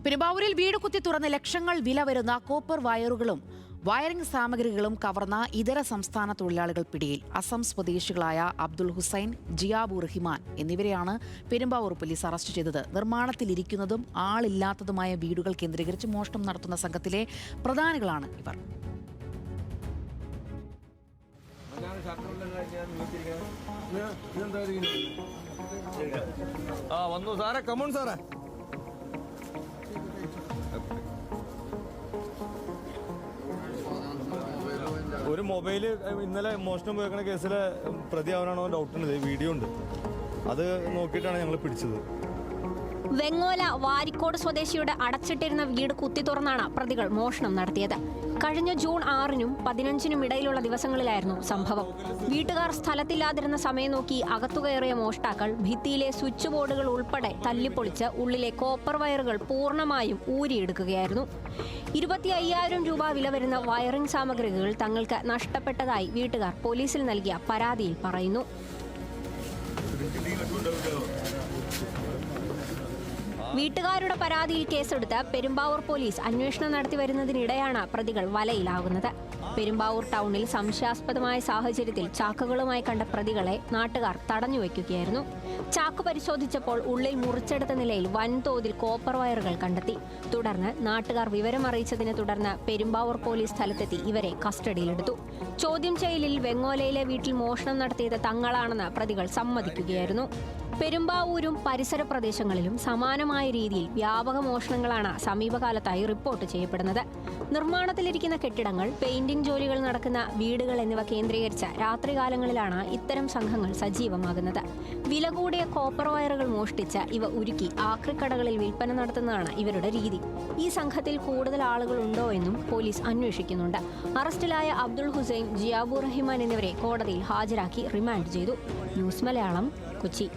പെരുമ്പാവൂരിൽ വീട് കുത്തി തുറന്ന് ലക്ഷങ്ങൾ വില വരുന്ന കോപ്പർ വയറുകളും വയറിംഗ് സാമഗ്രികളും കവർന്ന ഇതര സംസ്ഥാന തൊഴിലാളികൾ പിടിയിൽ. അസം സ്വദേശികളായ അബ്ദുൾ ഹുസൈൻ, ജിയാബുർ റഹിമാൻ എന്നിവരെയാണ് പെരുമ്പാവൂർ പോലീസ് അറസ്റ്റ് ചെയ്തത്. നിർമ്മാണത്തിലിരിക്കുന്നതും ആളില്ലാത്തതുമായ വീടുകൾ കേന്ദ്രീകരിച്ച് മോഷണം നടത്തുന്ന സംഘത്തിലെ പ്രധാനികളാണ് ഇവർ. വന്നു സാറേ, കമോൺ സാറേ. ഒരു മൊബൈല് ഇന്നലെ മോഷണം പോയേക്കണ കേസിലെ പ്രതിയാവാനാണോ ഡൗട്ടുണ്ട്. വീഡിയോ ഉണ്ട്, അത് നോക്കിയിട്ടാണ് ഞങ്ങൾ പിടിച്ചത്. വെങ്ങോല വാരിക്കോട് സ്വദേശിയുടെ അടച്ചിട്ടിരുന്ന വീട് കുത്തി തുറന്നാണ് പ്രതികൾ മോഷണം നടത്തിയത്. കഴിഞ്ഞ ജൂൺ 6-നും 15-നും ഇടയിലുള്ള ദിവസങ്ങളിലായിരുന്നു സംഭവം. വീട്ടുകാർ സ്ഥലത്തില്ലാതിരുന്ന സമയം നോക്കി അകത്തുകയറിയ മോഷ്ടാക്കൾ ഭിത്തിയിലെ സ്വിച്ച് ബോർഡുകൾ ഉൾപ്പെടെ തല്ലിപ്പൊളിച്ച് ഉള്ളിലെ കോപ്പർ വയറുകൾ പൂർണ്ണമായും ഊരിയെടുക്കുകയായിരുന്നു. 25,000 രൂപ വില വരുന്ന വയറിംഗ് സാമഗ്രികൾ തങ്ങൾക്ക് നഷ്ടപ്പെട്ടതായി വീട്ടുകാർ പോലീസിൽ നൽകിയ പരാതിയിൽ പറയുന്നു. വീട്ടുകാരുടെ പരാതിയിൽ കേസെടുത്ത് പെരുമ്പാവൂർ പോലീസ് അന്വേഷണം നടത്തി വരുന്നതിനിടെയാണ് പ്രതികൾ വലയിലാകുന്നത്. പെരുമ്പാവൂർ ടൗണിൽ സംശയാസ്പദമായ സാഹചര്യത്തിൽ ചാക്കുകളുമായി കണ്ട പ്രതികളെ നാട്ടുകാർ തടഞ്ഞുവെക്കുകയായിരുന്നു. ചാക്ക് പരിശോധിച്ചപ്പോൾ ഉള്ളിൽ മുറിച്ചെടുത്ത നിലയിൽ വൻതോതിൽ കോപ്പർ വയറുകൾ കണ്ടെത്തി. തുടർന്ന് നാട്ടുകാർ വിവരമറിയിച്ചതിനെ തുടർന്ന് പെരുമ്പാവൂർ പോലീസ് സ്ഥലത്തെത്തി ഇവരെ കസ്റ്റഡിയിലെടുത്തു. ചോദ്യം ചെയ്യലിൽ വെങ്ങോലയിലെ വീട്ടിൽ മോഷണം നടത്തിയത് തങ്ങളാണെന്ന് പ്രതികൾ സമ്മതിക്കുകയായിരുന്നു. പെരുമ്പാവൂരും പരിസര പ്രദേശങ്ങളിലും സമാനമായ രീതിയിൽ വ്യാപക മോഷണങ്ങളാണ് സമീപകാലത്തായി റിപ്പോർട്ട് ചെയ്യപ്പെടുന്നത്. നിർമ്മാണത്തിലിരിക്കുന്ന കെട്ടിടങ്ങൾ, പെയിന്റിംഗ് ജോലികൾ നടക്കുന്ന വീടുകൾ എന്നിവ കേന്ദ്രീകരിച്ച് രാത്രികാലങ്ങളിലാണ് ഇത്തരം സംഘങ്ങൾ സജീവമാകുന്നത്. വില കൂടിയ കോപ്പർ വയറുകൾ മോഷ്ടിച്ച് ഇവ ഉരുക്കി ആക്രിക്കടകളിൽ വിൽപ്പന നടത്തുന്നതാണ് ഇവരുടെ രീതി. ഈ സംഘത്തിൽ കൂടുതൽ ആളുകൾ ഉണ്ടോ എന്നും പോലീസ് അന്വേഷിക്കുന്നുണ്ട്. അറസ്റ്റിലായ അബ്ദുൾ ഹുസൈൻ, ജിയാബുർ റഹിമാൻ എന്നിവരെ കോടതിയിൽ ഹാജരാക്കി റിമാൻഡ് ചെയ്തു. ന്യൂസ് മലയാളം, കൊച്ചി.